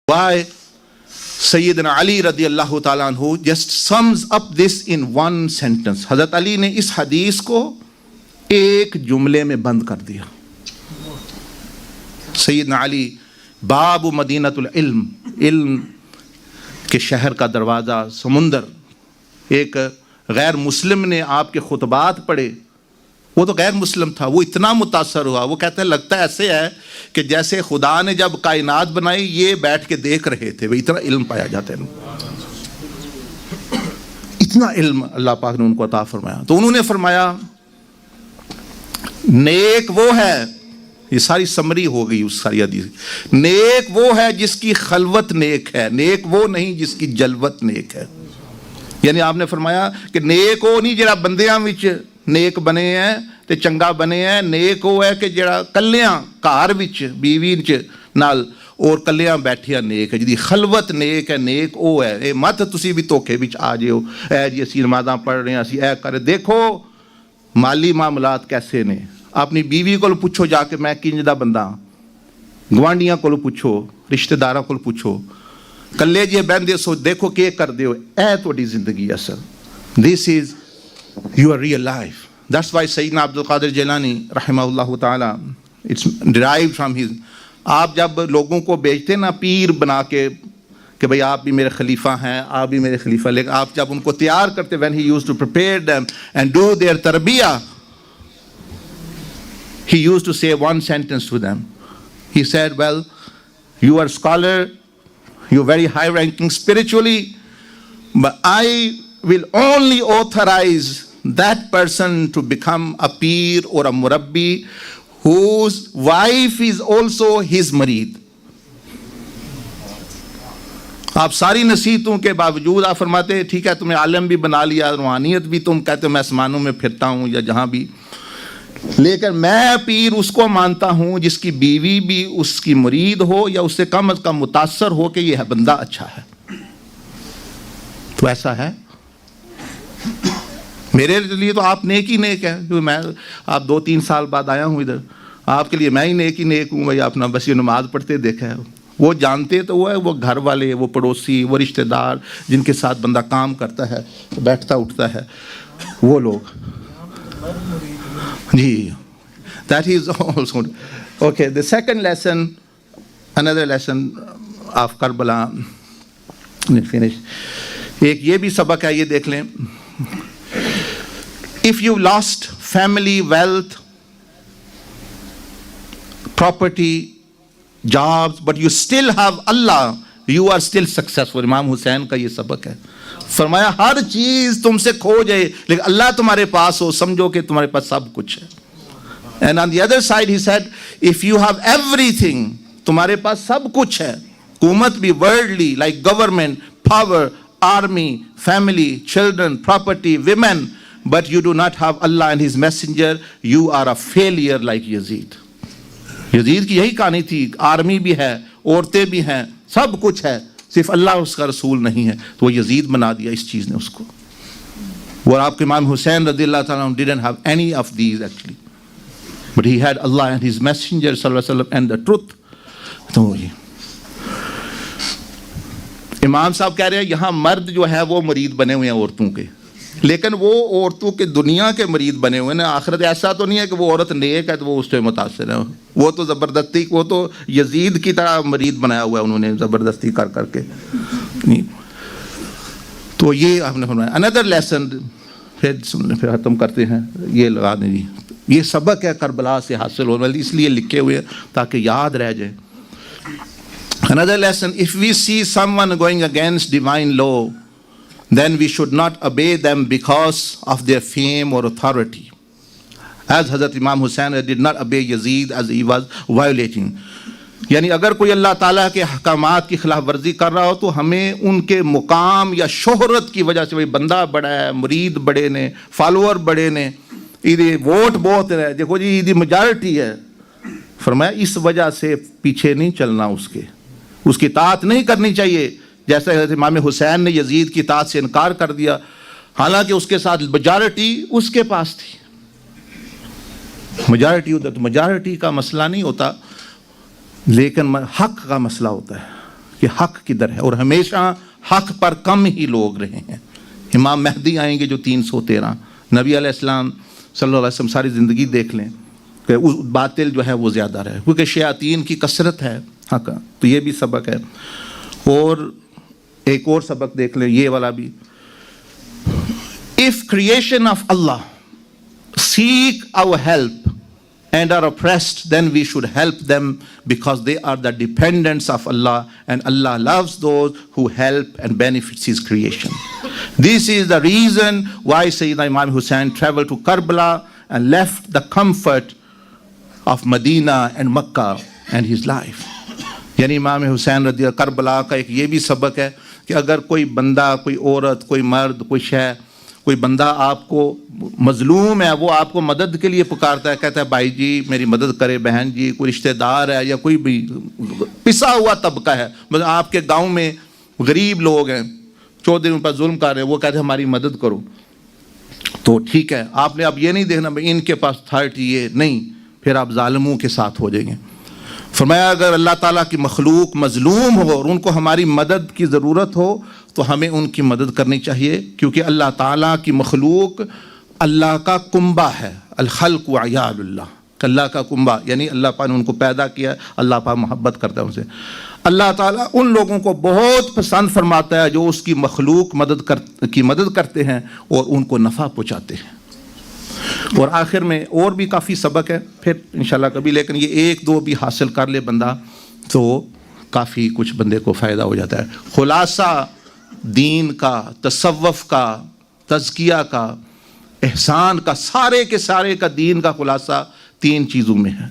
Why Sayyidina Ali radiallahu ta'ala anhu just sums up this in one sentence. Hazrat Ali نے اس حدیث کو ایک جملے میں بند کر دیا. سیدنا علی باب مدینۃ العلم، علم کے شہر کا دروازہ، سمندر. ایک غیر مسلم نے آپ کے خطبات پڑھے، وہ تو غیر مسلم تھا، وہ اتنا متاثر ہوا، وہ کہتا ہے لگتا ہے ایسے ہے کہ جیسے خدا نے جب کائنات بنائی یہ بیٹھ کے دیکھ رہے تھے. وہ اتنا علم پایا جاتا ہے، اتنا علم اللہ پاک نے ان کو عطا فرمایا. تو انہوں نے فرمایا نیک وہ ہے، یہ ساری سمری ہو گئی اس ساری حدیث، نیک وہ ہے جس کی خلوت نیک ہے، نیک وہ نہیں جس کی جلوت نیک ہے. یعنی آپ نے فرمایا کہ نیک وہ نہیں جڑا بندیاں وچ نیک بنے ہیں تے چنگا بنے ہیں، نیک وہ ہے کہ جڑا کلیاں گھر وچ بیوی نال اور کلیاں بیٹھیاں نیک ہے، جدی خلوت نیک ہے، نیک وہ ہے. اے مت تسی بھی دھوکے وچ آ جاؤ، اے جی اسی نمازاں پڑھ رہے ہیں اسی اے کر. دیکھو مالی معاملات کیسے نے، اپنی بیوی کو پوچھو جا کے میں کنج دا بندہ ہاں، گوانڈیاں کو پوچھو، رشتہ داراں کو پوچھو، کلے جی بہندے سو دیکھو کہ کر دیو. اے تہاڈی زندگی اصل. دس از your real life. That's why Sayyidina Abdul Qadir Jilani rahimahullah ta'ala, it's derived from his. آپ جب لوگوں کو بیچتے نا پیر بنا کے کہ بھئی آپ بھی میرے خلیفہ ہیں، آپ بھی میرے خلیفہ، لیکن آپ جب ان کو تیار کرتے when he used to prepare them and do their tarbiyah, he used to say one sentence to them. He said, well, you are a scholar, you're very high ranking spiritually, but I will only authorize that person to become a peer or a murabbi whose wife is also his marid. آپ ساری نصیحتوں کے باوجود آپ فرماتے ہیں ٹھیک ہے تمہیں عالم بھی بنا لیا، روحانیت بھی تم کہتے ہو میں آسمانوں میں پھرتا ہوں یا جہاں بھی، لیکن میں پیر اس کو مانتا ہوں جس کی بیوی بھی اس کی مرید ہو یا اس سے کم از کم متاثر ہو کہ یہ بندہ اچھا ہے. تو ایسا ہے میرے لیے تو آپ نیک ہی نیک ہے. میں آپ 2-3 سال بعد آیا ہوں ادھر، آپ کے لیے میں ہی نیک ہوں. بھائی اپنا بس یہ نماز پڑھتے دیکھا ہے، وہ جانتے تو وہ ہے، وہ گھر والے، وہ پڑوسی، وہ رشتہ دار جن کے ساتھ بندہ کام کرتا ہے بیٹھتا اٹھتا ہے، وہ لوگ. جی that is also okay. The second lesson, another lesson of Karbala, finish. ایک یہ بھی سبق ہے، یہ دیکھ لیں. If you lost family, wealth, property, jobs, but you still have Allah, you are still successful. امام حسین کا یہ سبق ہے. فرمایا ہر چیز تم سے کھو جائے لیکن اللہ تمہارے پاس ہو، سمجھو کہ تمہارے پاس سب کچھ ہے. And on the other side he said, if you have everything, تمہارے پاس سب کچھ ہے، حکومت بھی worldly like government, power, army, family, children, property, women, but you do not have Allah and his messenger, you are a failure like Yazid. یزید کی یہی کہانی تھی، army بھی ہے، عورتیں بھی ہیں، سب کچھ ہے، صرف اللہ اس کا رسول نہیں ہے. تو وہ یزید بنا دیا اس چیز نے اس کو. اور آپ کے امام حسین رضی اللہ تعالیٰ عنہ didn't have any of these actually, but he had Allah and his messenger صلی اللہ علیہ وسلم and the truth. تو یہ امام صاحب کہہ رہے ہیں یہاں مرد جو ہے وہ مرید بنے ہوئے ہیں عورتوں کے، لیکن وہ عورتوں کے دنیا کے مرید بنے ہوئے ہیں. آخرت ایسا تو نہیں ہے کہ وہ عورت نیک ہے تو وہ اس سے متاثر ہے، وہ تو زبردستی، وہ تو یزید کی طرح مرید بنایا ہوا ہے انہوں نے زبردستی کر کر کے. تو یہ آپ نے فرمایا. اندر لیسن پھر ختم کرتے ہیں، یہ لگا دیں جی، یہ سبق ہے کربلا سے حاصل ہونے والی، اس لیے لکھے ہوئے تاکہ یاد رہ جائے. Another lesson, if we see someone going against divine law, then we should not obey them because of their fame or authority. As Hazrat Imam Hussain did not obey Yazid as he was violating. یعنی اگر کوئی اللہ تعالیٰ کے احکامات کی خلاف ورزی کر رہا ہو تو ہمیں ان کے مقام یا شہرت کی وجہ سے، بھائی بندہ بڑا ہے، مرید بڑے نے، فالوور بڑے نے، یہ ووٹ بہت ہے، دیکھو جی یہ میجارٹی ہے، فرمایا اس وجہ سے پیچھے نہیں چلنا، اس کی اطاعت نہیں کرنی چاہیے. جیسے حضرت امام حسین نے یزید کی اطاعت سے انکار کر دیا، حالانکہ اس کے ساتھ میجارٹی اس کے پاس تھی. میجارٹی ادھر، تو میجارٹی کا مسئلہ نہیں ہوتا لیکن حق کا مسئلہ ہوتا ہے کہ حق کدھر ہے, اور ہمیشہ حق پر کم ہی لوگ رہے ہیں. امام مہدی آئیں گے جو 313, نبی علیہ السلام صلی اللہ علیہ وسلم ساری زندگی دیکھ لیں کہ باطل جو ہے وہ زیادہ رہے, کیونکہ شیاطین کی کثرت ہے حق. تو یہ بھی سبق ہے. اور ایک اور سبق دیکھ لیں, یہ والا بھی, if creation of Allah seek our help and are oppressed, then we should help them because they are the dependents of Allah, and Allah loves those who help and benefits His creation. This is the reason why Sayyidina Imam Hussain traveled to Karbala and left the comfort of Medina and Makkah and his life. یعنی امام حسین رضی اللہ کربلا کا ایک یہ بھی سبق ہے کہ اگر کوئی بندہ, کوئی عورت, کوئی مرد, کوئی شے, کوئی بندہ آپ کو مظلوم ہے, وہ آپ کو مدد کے لیے پکارتا ہے, کہتا ہے بھائی جی میری مدد کرے, بہن جی, کوئی رشتہ دار ہے یا کوئی بھی پسا ہوا طبقہ ہے, مطلب آپ کے گاؤں میں غریب لوگ ہیں, چودھری ان پر ظلم کر رہے ہیں, وہ کہتے ہیں ہماری مدد کرو, تو ٹھیک ہے, آپ نے اب یہ نہیں دیکھنا بھائی ان کے پاس اتھارٹی یہ نہیں, پھر آپ ظالموں کے ساتھ ہو جائیں گے. فرمایا اگر اللہ تعالیٰ کی مخلوق مظلوم ہو اور ان کو ہماری مدد کی ضرورت ہو تو ہمیں ان کی مدد کرنی چاہیے, کیونکہ اللہ تعالیٰ کی مخلوق اللہ کا کنبہ ہے. الخلق عیال اللہ, اللہ کا کنبہ, یعنی اللہ پاک نے ان کو پیدا کیا, اللہ پاک محبت کرتا ہے ان سے. اللہ تعالیٰ ان لوگوں کو بہت پسند فرماتا ہے جو اس کی مخلوق کی مدد کرتے ہیں اور ان کو نفع پہنچاتے ہیں. اور آخر میں اور بھی کافی سبق ہے پھر انشاءاللہ کبھی, لیکن یہ ایک دو بھی حاصل کر لے بندہ تو کافی کچھ بندے کو فائدہ ہو جاتا ہے. خلاصہ دین کا, تصوف کا, تزکیہ کا, احسان کا, سارے کے سارے کا دین کا خلاصہ 3 چیزوں میں ہے.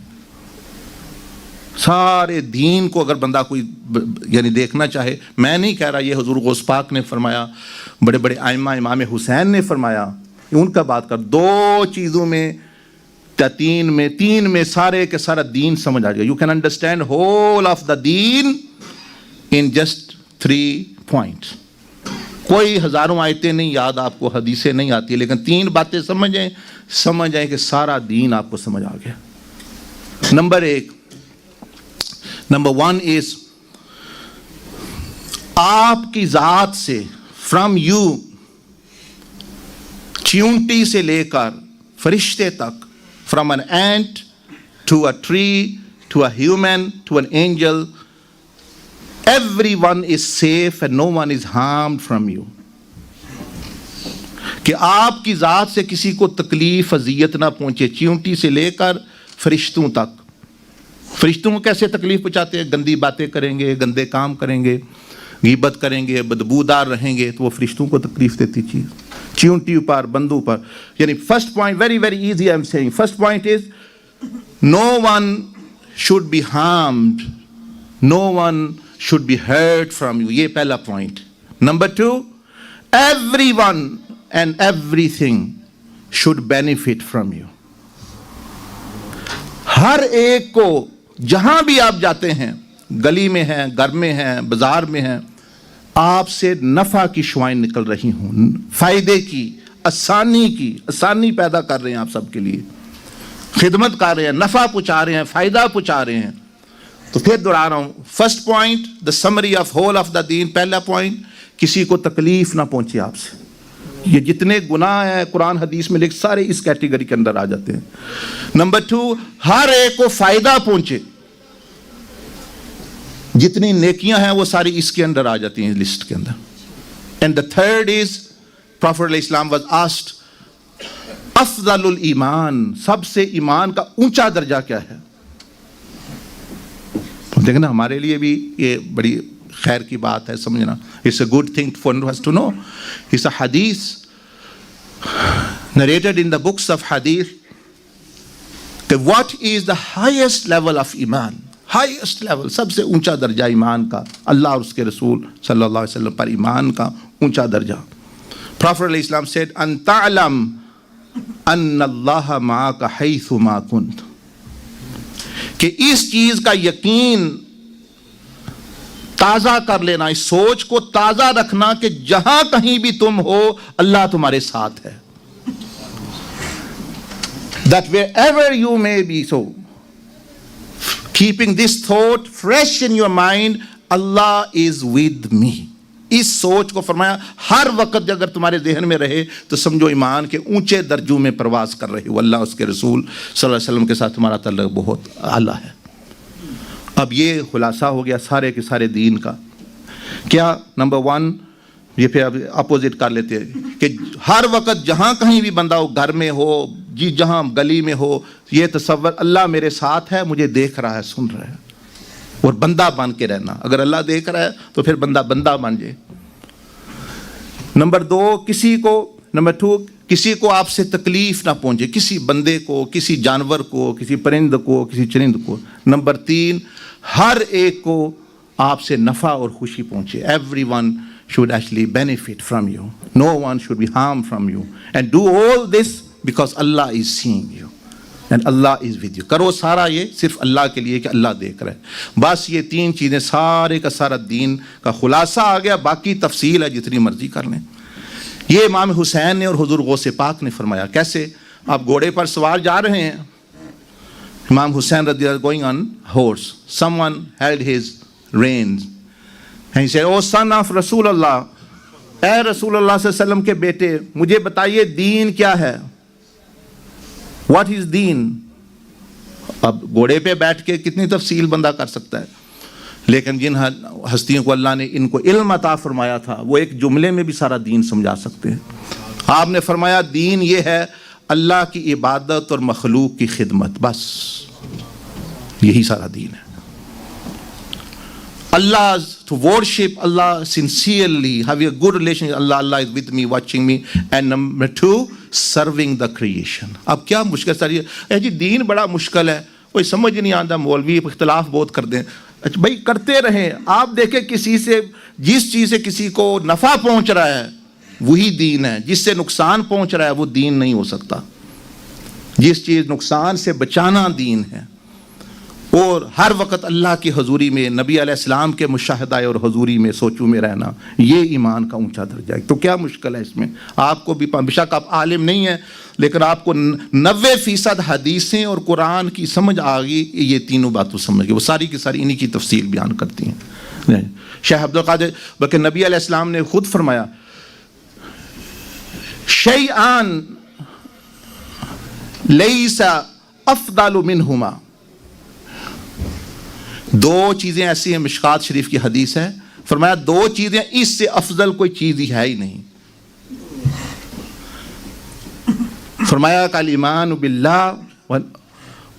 سارے دین کو اگر بندہ کوئی یعنی دیکھنا چاہے, میں نہیں کہہ رہا یہ حضور غوث پاک نے فرمایا, بڑے بڑے ائمہ, امام حسین نے فرمایا, ان کا بات کر, 2 چیزوں میں یا 3 میں سارے کے سارا دین سمجھ آ جائے. You can understand whole of the دین ان جسٹ 3 points. کوئی ہزاروں آیتیں نہیں یاد آپ کو, حدیثیں نہیں آتی, لیکن 3 باتیں سمجھ جائیں کہ سارا دین آپ کو سمجھ آ گیا. نمبر 1 is آپ کی ذات سے, فرام یو, چیونٹی سے لے کر فرشتے تک, from an ant to a tree to a human to an angel, every one is safe and no one is harmed from you. کہ آپ کی ذات سے کسی کو تکلیف اذیت نہ پہنچے, چیونٹی سے لے کر فرشتوں تک. فرشتوں کو کیسے تکلیف پہنچاتے ہیں؟ گندی باتیں کریں گے, گندے کام کریں گے, غیبت کریں گے, بدبودار رہیں گے, تو وہ فرشتوں کو تکلیف دیتی چیز. چیونٹی پر, بندوں پر. یعنی first point, very very easy I am seeing, first point is no one should be harmed, no one should be hurt from you, یہ پہلا پوائنٹ. Number 2, every one and every thing should benefit from you. ہر ایک کو جہاں بھی آپ جاتے ہیں, گلی میں ہیں, گھر میں ہیں, بازار میں ہیں, آپ سے نفع کی شعائیں نکل رہی ہوں, فائدے کی, آسانی پیدا کر رہے ہیں, آپ سب کے لیے خدمت کر رہے ہیں, نفع پہنچا رہے ہیں, فائدہ پہنچا رہے ہیں. تو پھر دوہرا رہا ہوں, first point the summary of whole of the دین. پہلا پوائنٹ, کسی کو تکلیف نہ پہنچے آپ سے. یہ جتنے گناہ ہیں قرآن حدیث میں لکھ, سارے اس کیٹیگری کے اندر آ جاتے ہیں. نمبر 2, ہر ایک کو فائدہ پہنچے. جتنی نیکیاں ہیں وہ ساری اس کے اندر آ جاتی ہیں, لسٹ کے اندر. And the third is, prophet علیہ السلام واز آسکڈ افضل الایمان, سب سے ایمان کا اونچا درجہ کیا ہے؟ دیکھنا ہمارے لیے بھی یہ بڑی خیر کی بات ہے سمجھنا. It's a good thing for us to know. It's a hadith narrated in the books of hadith. What is the highest level of iman? Highest level, سب سے اونچا درجہ ایمان کا, اللہ اور اس کے رسول صلی اللہ علیہ وسلم پر ایمان کا اونچا درجہ. Prophet علیہ السلام said, أن تعلم أن الله معك حيث ما كنت. کہ اس چیز کا یقین تازہ کر لینا, اس سوچ کو تازہ رکھنا کہ جہاں کہیں بھی تم ہو اللہ تمہارے ساتھ ہے. That wherever you may be, so keeping this thought fresh in your mind, اللہ از ود می. اس سوچ کو فرمایا ہر وقت اگر تمہارے ذہن میں رہے تو سمجھو ایمان کے اونچے درجوں میں پرواز کر رہے ہو. اللہ اس کے رسول صلی اللہ علیہ وسلم کے ساتھ تمہارا تعلق بہت اعلیٰ ہے. اب یہ خلاصہ ہو گیا سارے کے سارے دین کا. کیا نمبر 1 یہ پھر اب اپوزٹ کر لیتے ہیں کہ ہر وقت جہاں کہیں بھی بندہ ہو, گھر میں ہو, جہاں گلی میں ہو, یہ تصور اللہ میرے ساتھ ہے, مجھے دیکھ رہا ہے, سن رہا ہے, اور بندہ بن کے رہنا. اگر اللہ دیکھ رہا ہے تو پھر بندہ بن جائے. نمبر 2 نمبر 2 کسی کو آپ سے تکلیف نہ پہنچے, کسی بندے کو, کسی جانور کو, کسی پرند کو, کسی چرند کو. نمبر 3 ہر ایک کو آپ سے نفع اور خوشی پہنچے. Everyone should actually benefit from you. No one should be harmed from you. And do all this because Allah is seeing you. And Allah is with you. کرو سارا یہ صرف اللہ کے لیے کہ اللہ دیکھ رہا ہے. بس یہ 3 چیزیں سارے کا سارا دین کا خلاصہ آ گیا. باقی تفصیل ہے جتنی مرضی کر لیں. یہ امام حسین نے اور حضور غوث پاک نے فرمایا. کیسے؟ آپ گھوڑے پر سوار جا رہے ہیں. امام حسین رضی اللہ going on horse. Someone held his reins. And he said, "Oh son of رسول اللہ, اے رسول اللہ صلی اللہ علیہ وسلم کے بیٹے, مجھے بتائیے دین کیا ہے؟ What is دین?" اب گھوڑے پہ بیٹھ کے کتنی تفصیل بندہ کر سکتا ہے, لیکن جن ہستیوں کو اللہ نے ان کو علم عطا فرمایا تھا وہ ایک جملے میں بھی سارا دین سمجھا سکتے ہیں. آپ نے فرمایا دین یہ ہے اللہ کی عبادت اور مخلوق کی خدمت. بس یہی سارا دین ہے. Allah, to worship Allah sincerely, have a good relationship with Allah. Allah is with me, watching me. And number 2, serving the creation. اب کیا مشکل ساری ہے جی, دین بڑا مشکل ہے, کوئی سمجھ نہیں آتا, مولوی اختلاف بہت کر دیں. اچھا بھائی کرتے رہیں. آپ دیکھیں کسی سے, جس چیز سے کسی کو نفع پہنچ رہا ہے وہی دین ہے, جس سے نقصان پہنچ رہا ہے وہ دین نہیں ہو سکتا. جس چیز نقصان سے بچانا دین ہے, اور ہر وقت اللہ کی حضوری میں, نبی علیہ السلام کے مشاہدہ اور حضوری میں, سوچوں میں رہنا, یہ ایمان کا اونچا درجہ ہے. تو کیا مشکل ہے اس میں؟ آپ کو بھی بے شک آپ عالم نہیں ہیں, لیکن آپ کو 90% حدیثیں اور قرآن کی سمجھ آ گئی. یہ تینوں باتوں سمجھ گئے. وہ ساری کی ساری انہی کی تفصیل بیان کرتی ہیں. شیخ عبد القادر, بلکہ نبی علیہ السلام نے خود فرمایا, شیئان لیس افضل منہما. 2 چیزیں ایسی ہیں, مشکات شریف کی حدیث ہے, فرمایا 2 چیزیں اس سے افضل کوئی چیز ہی ہے ہی نہیں. فرمایا کہ الایمان باللہ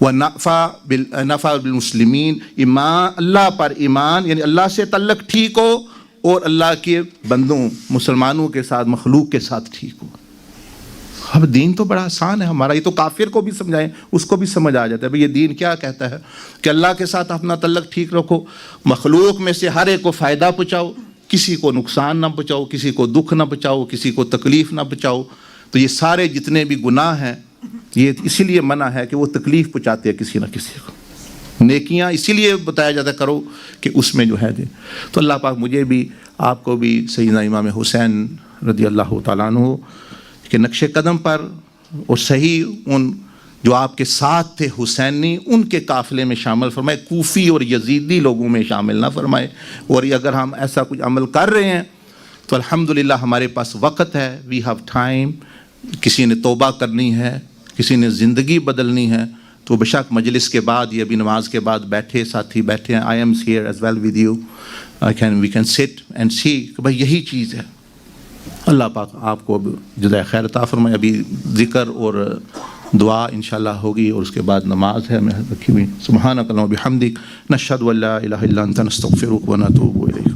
ونفع بالمسلمین. ایمان, اللہ پر ایمان یعنی اللہ سے تعلق ٹھیک ہو, اور اللہ کے بندوں مسلمانوں کے ساتھ, مخلوق کے ساتھ ٹھیک ہو. اب دین تو بڑا آسان ہے ہمارا. یہ تو کافر کو بھی سمجھائیں اس کو بھی سمجھ آ جاتا ہے بھئی یہ دین کیا کہتا ہے کہ اللہ کے ساتھ اپنا تعلق ٹھیک رکھو, مخلوق میں سے ہر ایک کو فائدہ پہنچاؤ, کسی کو نقصان نہ پہنچاؤ, کسی کو دکھ نہ پہنچاؤ, کسی کو تکلیف نہ پہنچاؤ. تو یہ سارے جتنے بھی گناہ ہیں یہ اسی لیے منع ہے کہ وہ تکلیف پہنچاتے ہیں کسی نہ کسی کو. نیکیاں اسی لیے بتایا جاتا ہے کرو کہ اس میں جو ہے دے. تو اللہ پاک مجھے بھی آپ کو بھی سیدنا امام حسین رضی اللہ تعالیٰ عنہ کہ نقش قدم پر, اور صحیح ان جو آپ کے ساتھ تھے حسینی, ان کے قافلے میں شامل فرمائے, کوفی اور یزیدی لوگوں میں شامل نہ فرمائے. اور اگر ہم ایسا کچھ عمل کر رہے ہیں تو الحمدللہ ہمارے پاس وقت ہے, وی ہیو ٹائم. کسی نے توبہ کرنی ہے, کسی نے زندگی بدلنی ہے, تو بے شک مجلس کے بعد یا ابھی نماز کے بعد بیٹھے ساتھی بیٹھے ہیں, I am here as well with you, we can sit and see کہ بھائی یہی چیز ہے. اللہ پاک آپ کو جزائے خیر عطا فرمائے. ابھی ذکر اور دعا انشاءاللہ ہوگی, اور اس کے بعد نماز ہے میں رکھی ہوئی. سبحانک اللہم و بحمدک, نشہد ان لا الہ الا انت, نستغفرک و نتوب الیک.